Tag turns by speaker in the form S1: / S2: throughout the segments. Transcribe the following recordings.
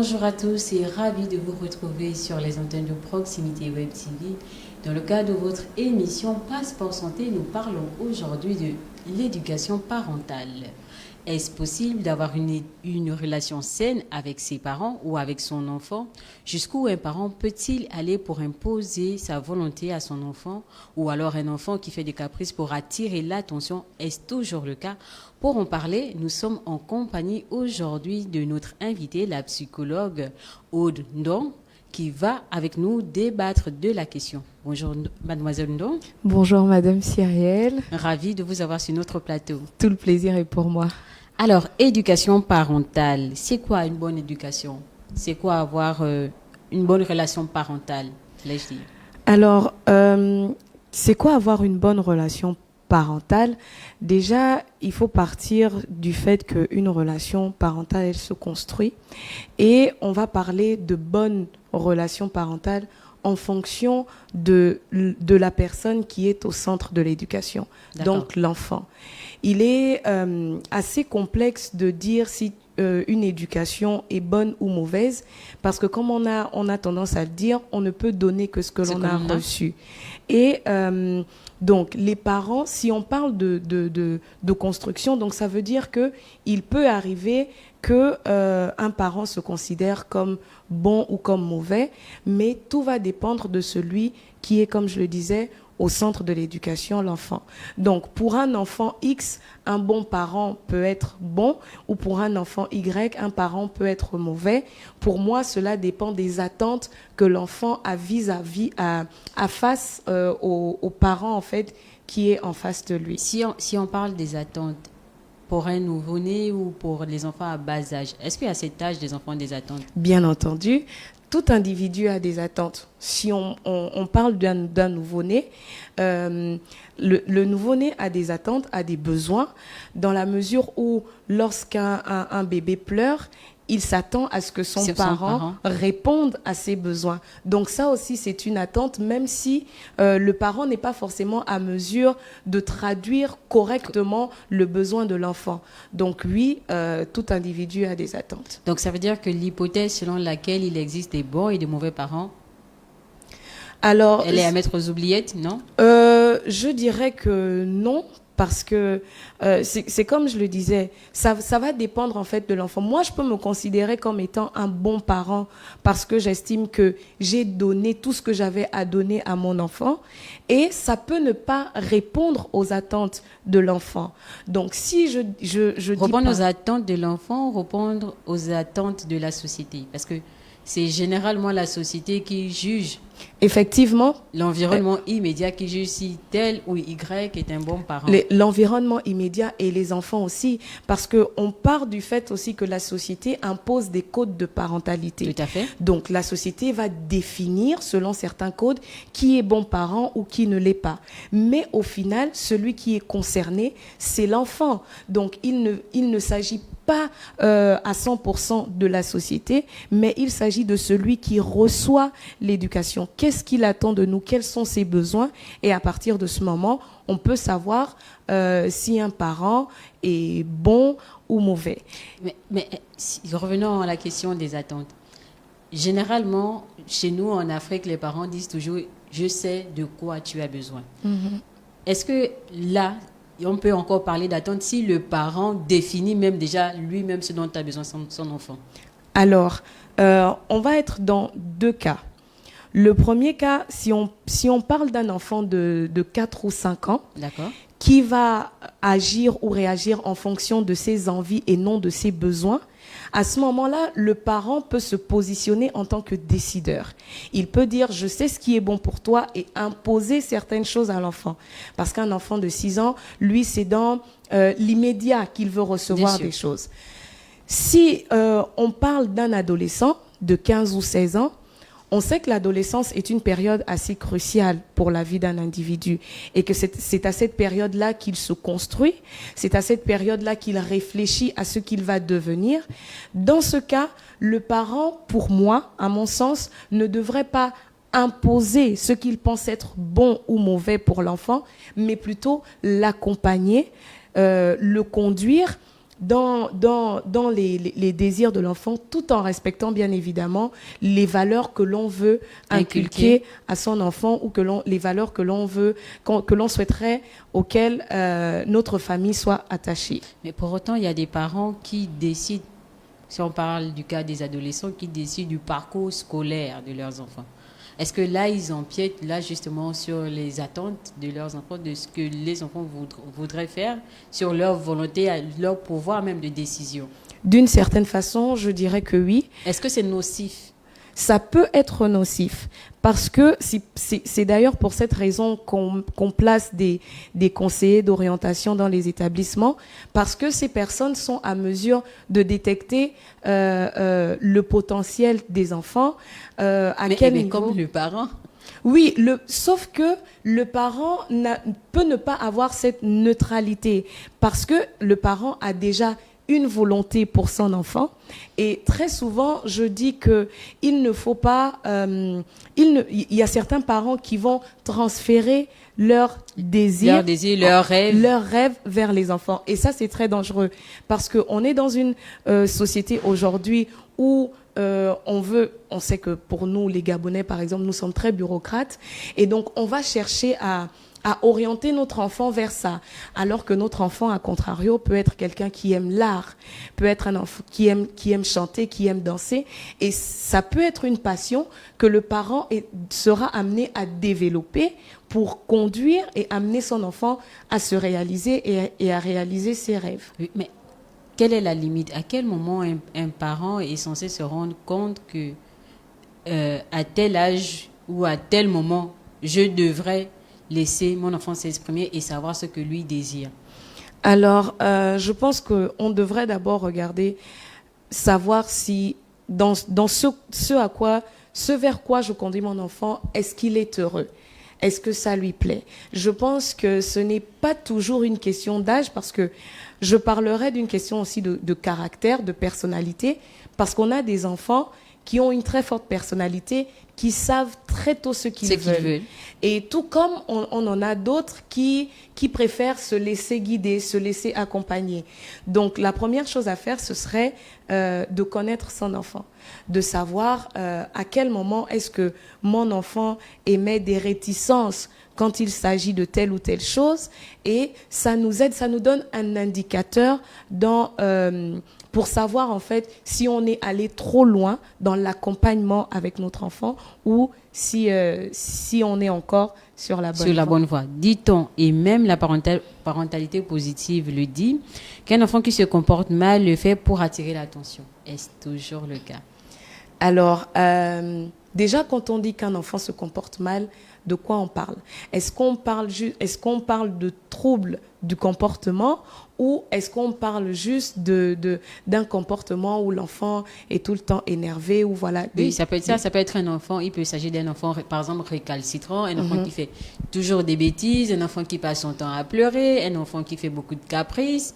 S1: Bonjour à tous et ravi de vous retrouver sur les antennes de Proximité Web TV. Dans le cadre de votre émission Passeport Santé, nous parlons aujourd'hui de l'éducation parentale. Est-ce possible d'avoir une relation saine avec ses parents ou avec son enfant? Jusqu'où un parent peut-il aller pour imposer sa volonté à son enfant? Ou alors un enfant qui fait des caprices pour attirer l'attention? Est-ce toujours le cas? Pour en parler, nous sommes en compagnie aujourd'hui de notre invitée, la psychologue Aude Ndong, qui va avec nous débattre de la question. Bonjour mademoiselle Ndong.
S2: Bonjour madame Cyrielle.
S1: Ravie de vous avoir sur notre plateau.
S2: Tout le plaisir est pour moi.
S1: Alors, éducation parentale, c'est quoi une bonne éducation? C'est quoi avoir une bonne relation parentale, l'ai-je dit?
S2: Alors, c'est quoi avoir une bonne relation parentale? Déjà, il faut partir du fait qu'une relation parentale, elle se construit. Et on va parler de bonne relation parentale en fonction de la personne qui est au centre de l'éducation, donc l'enfant. Il est assez complexe de dire si une éducation est bonne ou mauvaise, parce que comme on a tendance à le dire, on ne peut donner que ce que l'on a reçu. Et donc, les parents, si on parle de construction, donc ça veut dire qu'il peut arriver que un parent se considère comme bon ou comme mauvais, mais tout va dépendre de celui qui est, comme je le disais, au centre de l'éducation, l'enfant. Donc, pour un enfant X, un bon parent peut être bon, ou pour un enfant Y, un parent peut être mauvais. Pour moi, cela dépend des attentes que l'enfant a vis-à-vis, à face aux parents, en fait, qui est en face de lui.
S1: Si on parle des attentes, pour un nouveau-né ou pour les enfants à bas âge, est-ce qu'à cet âge, les enfants ont des attentes?
S2: Bien entendu. Tout individu a des attentes. Si on parle d'un nouveau-né, le nouveau-né a des attentes, a des besoins, dans la mesure où lorsqu'un bébé pleure, il s'attend à ce que son parent réponde à ses besoins. Donc ça aussi, c'est une attente, même si le parent n'est pas forcément à mesure de traduire correctement le besoin de l'enfant. Donc oui, tout individu a des attentes.
S1: Donc ça veut dire que l'hypothèse selon laquelle il existe des bons et des mauvais parents,
S2: alors,
S1: elle est à mettre aux oubliettes, non?
S2: Je dirais que non. Parce que c'est comme je le disais, ça va dépendre en fait de l'enfant. Moi, je peux me considérer comme étant un bon parent parce que j'estime que j'ai donné tout ce que j'avais à donner à mon enfant et ça peut ne pas répondre aux attentes de l'enfant. Donc, si je
S1: répondre aux attentes de l'enfant, répondre aux attentes de la société, parce que c'est généralement la société qui juge.
S2: Effectivement.
S1: L'environnement immédiat qui juge si tel ou Y est un bon parent.
S2: L'environnement immédiat et les enfants aussi, parce qu'on part du fait aussi que la société impose des codes de parentalité.
S1: Tout à fait.
S2: Donc la société va définir, selon certains codes, qui est bon parent ou qui ne l'est pas. Mais au final, celui qui est concerné, c'est l'enfant. Donc il ne s'agit pas à 100% de la société, mais il s'agit de celui qui reçoit l'éducation. Qu'est-ce qu'il attend de nous? Quels sont ses besoins? Et à partir de ce moment, on peut savoir si un parent est bon ou mauvais.
S1: Mais revenons à la question des attentes. Généralement, chez nous en Afrique, les parents disent toujours « je sais de quoi tu as besoin ». Est-ce que là, on peut encore parler d'attente si le parent définit même déjà lui-même ce dont a besoin son enfant?
S2: Alors, on va être dans deux cas. Le premier cas, si on parle d'un enfant de 4 ou 5 ans, qui va agir ou réagir en fonction de ses envies et non de ses besoins, à ce moment-là, le parent peut se positionner en tant que décideur. Il peut dire « je sais ce qui est bon pour toi » et imposer certaines choses à l'enfant. Parce qu'un enfant de 6 ans, lui, c'est dans l'immédiat qu'il veut recevoir des choses. Si on parle d'un adolescent de 15 ou 16 ans, on sait que l'adolescence est une période assez cruciale pour la vie d'un individu et que c'est à cette période-là qu'il se construit, c'est à cette période-là qu'il réfléchit à ce qu'il va devenir. Dans ce cas, le parent, pour moi, à mon sens, ne devrait pas imposer ce qu'il pense être bon ou mauvais pour l'enfant, mais plutôt l'accompagner, le conduire dans les désirs de l'enfant, tout en respectant bien évidemment les valeurs que l'on veut inculquer à son enfant, ou les valeurs que l'on souhaiterait auxquelles notre famille soit attachée.
S1: Mais pour autant, il y a des parents qui décident, si on parle du cas des adolescents, qui décident du parcours scolaire de leurs enfants. Est-ce que là, ils empiètent là justement sur les attentes de leurs enfants, de ce que les enfants voudraient faire, sur leur volonté, leur pouvoir même de décision?
S2: D'une certaine façon, je dirais que oui.
S1: Est-ce que c'est nocif?
S2: Ça peut être nocif, parce que c'est d'ailleurs pour cette raison qu'on place des conseillers d'orientation dans les établissements, parce que ces personnes sont à mesure de détecter le potentiel des enfants, quel niveau.
S1: Comme le parent.
S2: Oui, sauf que le parent peut ne pas avoir cette neutralité, parce que le parent a déjà une volonté pour son enfant, et très souvent je dis que il ne faut pas il y a certains parents qui vont transférer leurs désirs, leurs rêves vers les enfants, et ça c'est très dangereux, parce que on est dans une société aujourd'hui où on sait que pour nous les Gabonais par exemple, nous sommes très bureaucrates, et donc on va chercher à orienter notre enfant vers ça, alors que notre enfant, à contrario, peut être quelqu'un qui aime l'art, peut être un enfant qui aime chanter, qui aime danser, et ça peut être une passion que le parent sera amené à développer pour conduire et amener son enfant à se réaliser et à réaliser ses rêves.
S1: Oui, mais quelle est la limite? À quel moment un parent est censé se rendre compte que à tel âge ou à tel moment, je devrais laisser mon enfant s'exprimer et savoir ce que lui désire?
S2: Alors, je pense qu'on devrait d'abord regarder, savoir si dans ce vers quoi je conduis mon enfant, est-ce qu'il est heureux? Est-ce que ça lui plaît? Je pense que ce n'est pas toujours une question d'âge, parce que je parlerai d'une question aussi de caractère, de personnalité, parce qu'on a des enfants qui ont une très forte personnalité, qui savent très tôt ce qu'ils veulent. Et tout comme on en a d'autres qui préfèrent se laisser guider, se laisser accompagner. Donc la première chose à faire, ce serait de connaître son enfant, de savoir à quel moment est-ce que mon enfant émet des réticences quand il s'agit de telle ou telle chose, et ça nous aide, ça nous donne un indicateur pour savoir en fait si on est allé trop loin dans l'accompagnement avec notre enfant, ou si on est encore sur la bonne voie.
S1: Dit-on, et même la parentalité positive le dit, qu'un enfant qui se comporte mal le fait pour attirer l'attention. Est-ce toujours le cas?
S2: Alors, déjà, quand on dit qu'un enfant se comporte mal, de quoi on parle? Est-ce qu'on parle de troubles du comportement, ou est-ce qu'on parle juste d'un comportement où l'enfant est tout le temps énervé, ou voilà?
S1: Oui, ça peut être ça. Ça peut être un enfant. Il peut s'agir d'un enfant, par exemple, récalcitrant, un enfant qui fait toujours des bêtises, un enfant qui passe son temps à pleurer, un enfant qui fait beaucoup de caprices.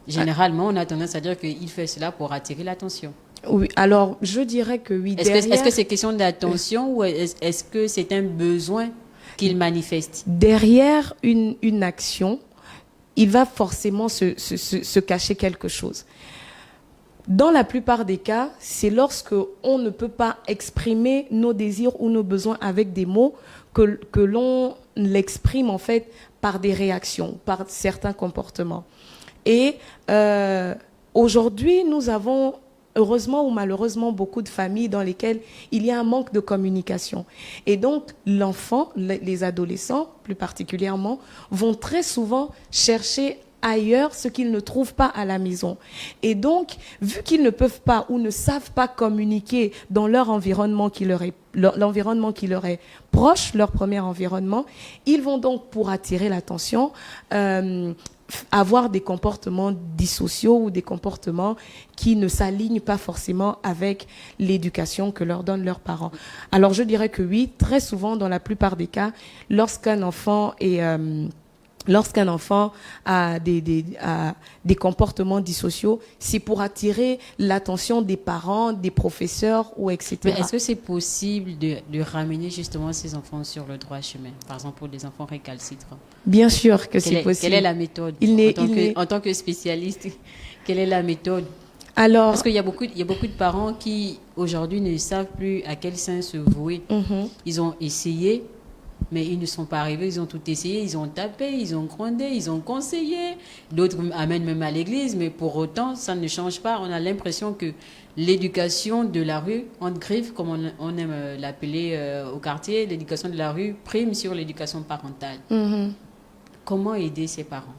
S1: Généralement, on a tendance à dire qu'il fait cela pour attirer l'attention.
S2: Oui, alors je dirais que oui.
S1: Est-ce que c'est question d'attention, ou est-ce que c'est un besoin qu'il manifeste? Derrière
S2: une action, il va forcément se cacher quelque chose. Dans la plupart des cas, c'est lorsque on ne peut pas exprimer nos désirs ou nos besoins avec des mots que l'on l'exprime en fait par des réactions, par certains comportements. Et aujourd'hui, nous avons heureusement ou malheureusement beaucoup de familles dans lesquelles il y a un manque de communication. Et donc, l'enfant, les adolescents plus particulièrement, vont très souvent chercher ailleurs ce qu'ils ne trouvent pas à la maison. Et donc, vu qu'ils ne peuvent pas ou ne savent pas communiquer dans leur environnement l'environnement qui leur est proche, leur premier environnement, ils vont donc, pour attirer l'attention, avoir des comportements dissociaux ou des comportements qui ne s'alignent pas forcément avec l'éducation que leur donnent leurs parents. Alors je dirais que oui, très souvent, dans la plupart des cas, lorsqu'un enfant Lorsqu'un enfant a des comportements dissociaux, c'est pour attirer l'attention des parents, des professeurs ou etc.
S1: Mais est-ce que c'est possible de ramener justement ces enfants sur le droit chemin, par exemple pour des enfants récalcitrants?
S2: Bien sûr que c'est possible.
S1: Quelle est la méthode en tant que spécialiste? Quelle est la méthode?
S2: Alors,
S1: parce qu'il y a beaucoup de parents qui aujourd'hui ne savent plus à quel sein se vouer. Ils ont essayé, mais ils ne sont pas arrivés, ils ont tout essayé, ils ont tapé, ils ont grondé, ils ont conseillé. D'autres amènent même à l'église, mais pour autant, ça ne change pas. On a l'impression que l'éducation de la rue, entre griffes, comme on aime l'appeler au quartier, l'éducation de la rue prime sur l'éducation parentale. Comment aider ces parents?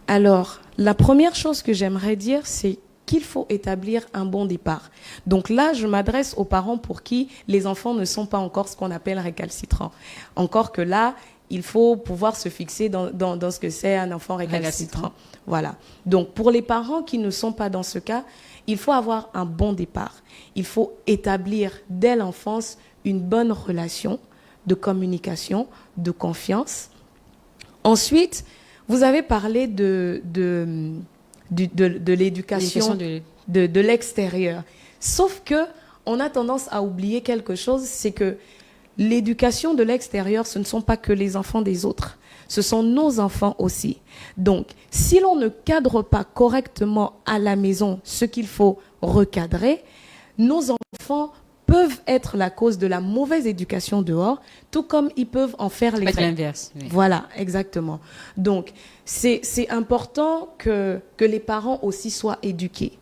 S2: Alors, la première chose que j'aimerais dire, c'est qu'il faut établir un bon départ. Donc là, je m'adresse aux parents pour qui les enfants ne sont pas encore ce qu'on appelle récalcitrants. Encore que là, il faut pouvoir se fixer dans ce que c'est un enfant récalcitrant. Voilà. Donc pour les parents qui ne sont pas dans ce cas, il faut avoir un bon départ. Il faut établir dès l'enfance une bonne relation de communication, de confiance. Ensuite, vous avez parlé de l'éducation de l'extérieur. Sauf que on a tendance à oublier quelque chose, c'est que l'éducation de l'extérieur, ce ne sont pas que les enfants des autres. Ce sont nos enfants aussi. Donc, si l'on ne cadre pas correctement à la maison ce qu'il faut recadrer, nos enfants peuvent être la cause de la mauvaise éducation dehors, tout comme ils peuvent en faire l'effet.
S1: L'inverse. Oui.
S2: Voilà, exactement. Donc, c'est important que les parents aussi soient éduqués.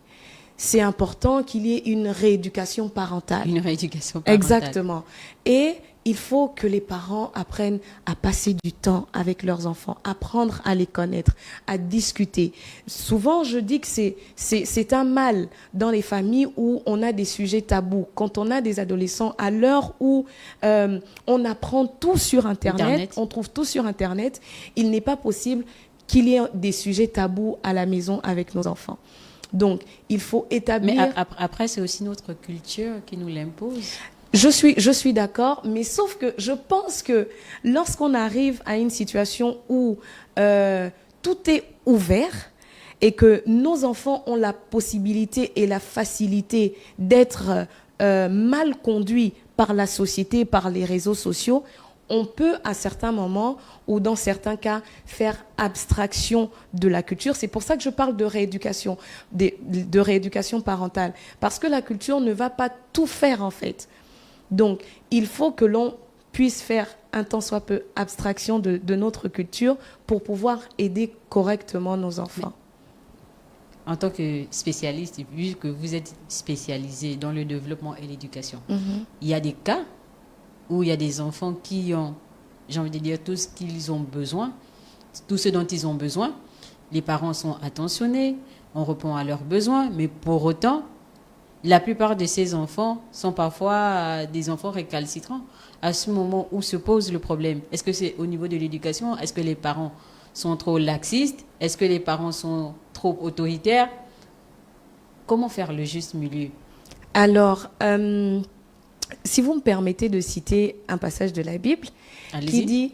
S2: C'est important qu'il y ait une rééducation parentale.
S1: Une rééducation parentale.
S2: Exactement. Et il faut que les parents apprennent à passer du temps avec leurs enfants, apprendre à les connaître, à discuter. Souvent, je dis que c'est un mal dans les familles où on a des sujets tabous. Quand on a des adolescents, à l'heure où on apprend tout sur Internet, on trouve tout sur Internet, il n'est pas possible qu'il y ait des sujets tabous à la maison avec nos enfants. Donc, il faut établir...
S1: Mais après, c'est aussi notre culture qui nous l'impose.
S2: Je suis d'accord, mais sauf que je pense que lorsqu'on arrive à une situation où tout est ouvert et que nos enfants ont la possibilité et la facilité d'être mal conduits par la société, par les réseaux sociaux, on peut à certains moments ou dans certains cas faire abstraction de la culture. C'est pour ça que je parle de rééducation, de rééducation parentale, parce que la culture ne va pas tout faire en fait. Donc, il faut que l'on puisse faire un tant soit peu abstraction de notre culture pour pouvoir aider correctement nos enfants.
S1: Mais, en tant que spécialiste, vu que vous êtes spécialisé dans le développement et l'éducation, il y a des cas où il y a des enfants qui ont, j'ai envie de dire, tout ce qu'ils ont besoin, tout ce dont ils ont besoin. Les parents sont attentionnés, on répond à leurs besoins, mais pour autant, la plupart de ces enfants sont parfois des enfants récalcitrants. À ce moment où se pose le problème, est-ce que c'est au niveau de l'éducation? Est-ce que les parents sont trop laxistes? Est-ce que les parents sont trop autoritaires? Comment faire le juste milieu?
S2: Alors, si vous me permettez de citer un passage de la Bible qui dit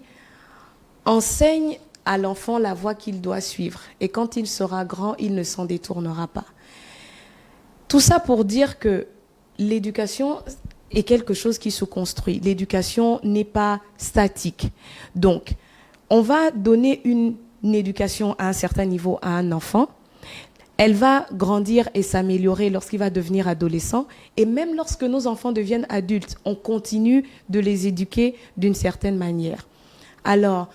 S2: « Enseigne à l'enfant la voie qu'il doit suivre, et quand il sera grand, il ne s'en détournera pas. » Tout ça pour dire que l'éducation est quelque chose qui se construit. L'éducation n'est pas statique. Donc, on va donner une éducation à un certain niveau à un enfant. Elle va grandir et s'améliorer lorsqu'il va devenir adolescent. Et même lorsque nos enfants deviennent adultes, on continue de les éduquer d'une certaine manière. Alors,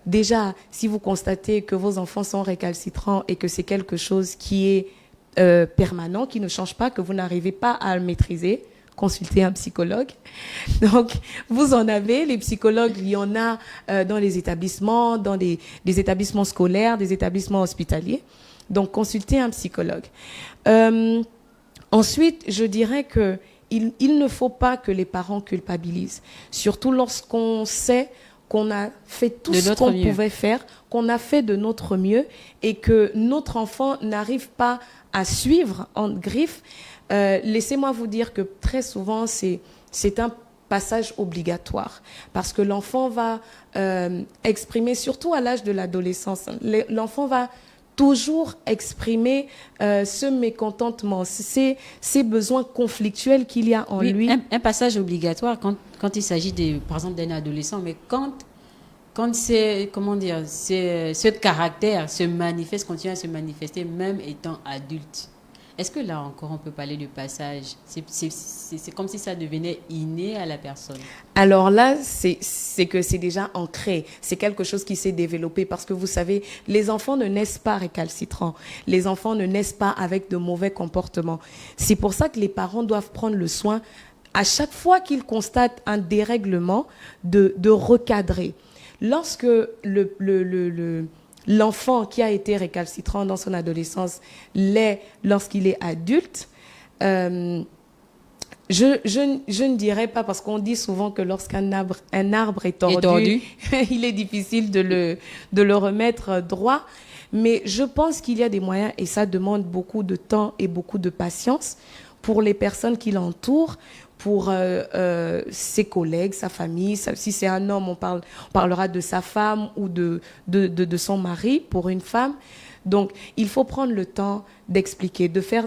S2: déjà, si vous constatez que vos enfants sont récalcitrants et que c'est quelque chose qui est permanent, qui ne change pas, que vous n'arrivez pas à le maîtriser, consultez un psychologue. Donc, vous en avez, les psychologues, il y en a dans les établissements, dans des établissements scolaires, des établissements hospitaliers. Donc, consultez un psychologue. Ensuite, je dirais que il ne faut pas que les parents culpabilisent, surtout lorsqu'on sait qu'on a fait tout ce qu'on pouvait faire, qu'on a fait de notre mieux et que notre enfant n'arrive pas à suivre en griffe. Laissez-moi vous dire que très souvent, c'est un passage obligatoire parce que l'enfant va exprimer, surtout à l'âge de l'adolescence, l'enfant va toujours exprimer ce mécontentement, ces besoins conflictuels qu'il y a en lui.
S1: Un passage obligatoire quand il s'agit, par exemple, d'un adolescent, mais quand c'est, comment dire, ce caractère continue à se manifester même étant adulte. Est-ce que là encore on peut parler de passage? C'est comme si ça devenait inné à la personne.
S2: Alors là, c'est que c'est déjà ancré. C'est quelque chose qui s'est développé parce que vous savez, les enfants ne naissent pas récalcitrants. Les enfants ne naissent pas avec de mauvais comportements. C'est pour ça que les parents doivent prendre le soin, à chaque fois qu'ils constatent un dérèglement, de recadrer. Lorsque l'enfant qui a été récalcitrant dans son adolescence l'est lorsqu'il est adulte, je ne dirais pas, parce qu'on dit souvent que lorsqu'un arbre est tordu. Il est difficile de le remettre droit. Mais je pense qu'il y a des moyens, et ça demande beaucoup de temps et beaucoup de patience pour les personnes qui l'entourent, pour ses collègues, sa famille. Si c'est un homme, on parlera de sa femme ou de son mari pour une femme. Donc, il faut prendre le temps d'expliquer, de faire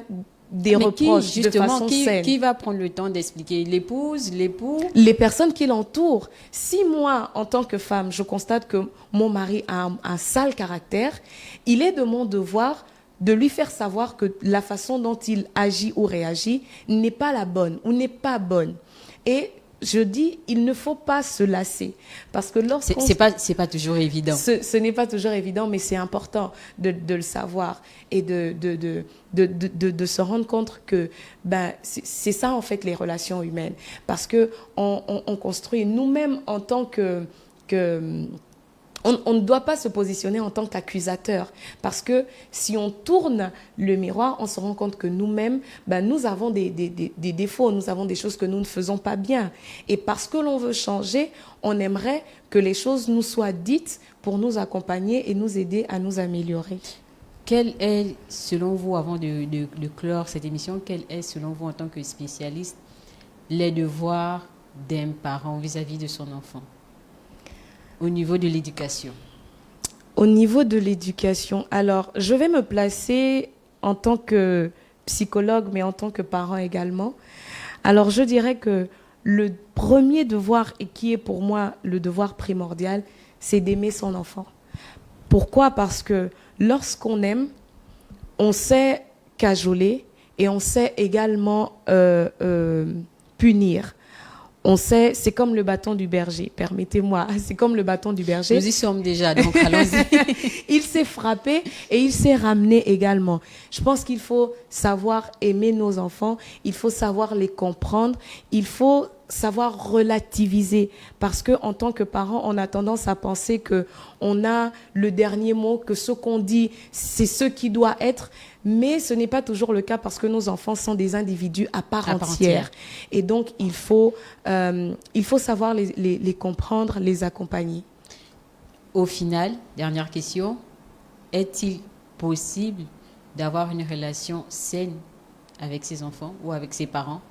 S2: des reproches de façon saine.
S1: Qui va prendre le temps d'expliquer? L'épouse, l'époux?
S2: Les personnes qui l'entourent. Si moi, en tant que femme, je constate que mon mari a un sale caractère, il est de mon devoir de lui faire savoir que la façon dont il agit ou réagit n'est pas la bonne ou n'est pas bonne. Et je dis, il ne faut pas se lasser. Parce que lorsqu'on...
S1: C'est pas toujours évident.
S2: Ce n'est pas toujours évident, mais c'est important de le savoir et de se rendre compte que c'est ça, en fait, les relations humaines. Parce qu'on construit nous-mêmes en tant que on ne doit pas se positionner en tant qu'accusateur, parce que si on tourne le miroir, on se rend compte que nous-mêmes, nous avons des défauts, nous avons des choses que nous ne faisons pas bien. Et parce que l'on veut changer, on aimerait que les choses nous soient dites pour nous accompagner et nous aider à nous améliorer.
S1: Quel est, selon vous, avant de clore cette émission, quel est, selon vous, en tant que spécialiste, les devoirs d'un parent vis-à-vis de son enfant ? Au niveau de l'éducation.
S2: Au niveau de l'éducation, alors je vais me placer en tant que psychologue, mais en tant que parent également. Alors je dirais que le premier devoir, et qui est pour moi le devoir primordial, c'est d'aimer son enfant. Pourquoi ? Parce que lorsqu'on aime, on sait cajoler et on sait également punir. On sait, c'est comme le bâton du berger, permettez-moi, c'est comme le bâton du berger.
S1: Nous y sommes déjà, donc allons-y.
S2: Il s'est frappé et il s'est ramené également. Je pense qu'il faut savoir aimer nos enfants, il faut savoir les comprendre, il faut savoir relativiser, parce que en tant que parent, on a tendance à penser que on a le dernier mot, que ce qu'on dit, c'est ce qui doit être. Mais ce n'est pas toujours le cas, parce que nos enfants sont des individus à part entière. Et donc, il faut savoir les comprendre, les accompagner.
S1: Au final, dernière question, est-il possible d'avoir une relation saine avec ses enfants ou avec ses parents?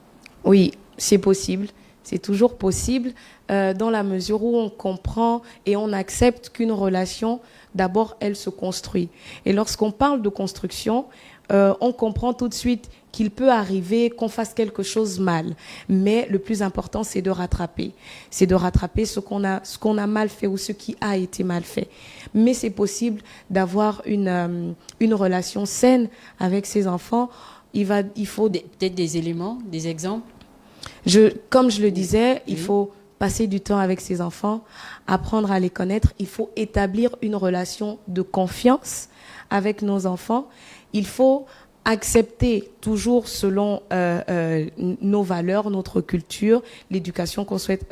S2: Oui, c'est possible. C'est toujours possible dans la mesure où on comprend et on accepte qu'une relation, d'abord, elle se construit. Et lorsqu'on parle de construction, on comprend tout de suite qu'il peut arriver qu'on fasse quelque chose mal. Mais le plus important, c'est de rattraper. C'est de rattraper ce qu'on a mal fait ou ce qui a été mal fait. Mais c'est possible d'avoir une relation saine avec ses enfants. Il faut
S1: peut-être des éléments, des exemples.
S2: Comme je le disais, il faut passer du temps avec ses enfants, apprendre à les connaître. Il faut établir une relation de confiance avec nos enfants. Il faut accepter toujours selon nos valeurs, notre culture, l'éducation qu'on souhaite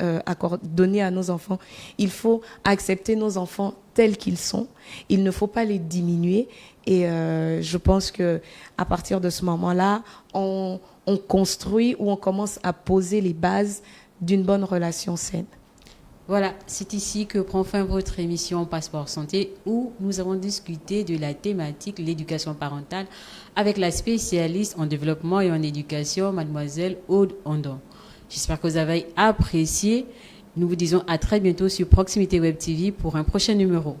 S2: donner à nos enfants. Il faut accepter nos enfants tels qu'ils sont. Il ne faut pas les diminuer. Et je pense que à partir de ce moment-là, on construit ou on commence à poser les bases d'une bonne relation saine.
S1: Voilà, c'est ici que prend fin votre émission Passeport Santé, où nous avons discuté de la thématique l'éducation parentale avec la spécialiste en développement et en éducation, mademoiselle Aude Ondon. J'espère que vous avez apprécié. Nous vous disons à très bientôt sur Proximité Web TV pour un prochain numéro.